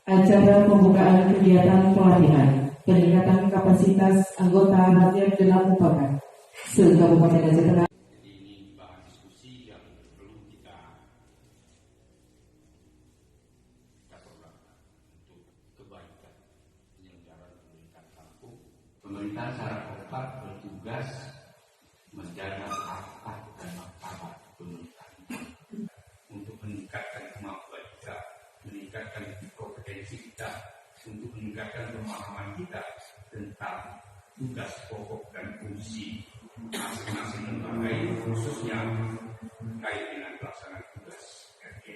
Acara pembukaan kegiatan pelatihan peningkatan kapasitas anggota harian dalam UPAKAN se-Kabupaten Aceh Tengah. Jadi ini bahan diskusi yang perlu kita perlakukan untuk kebaikan penyelenggaraan pemerintahan kampung. Pemerintah secara kompak bertugas menjaga harkat dan martabat pemerintahan untuk meningkatkan kemampuan kita, meningkatkan kompetensi kita, untuk meningkatkan pemahaman kita tentang tugas pokok dan fungsi masing-masing lembaga, khususnya terkait dengan pelaksanaan tugas RT.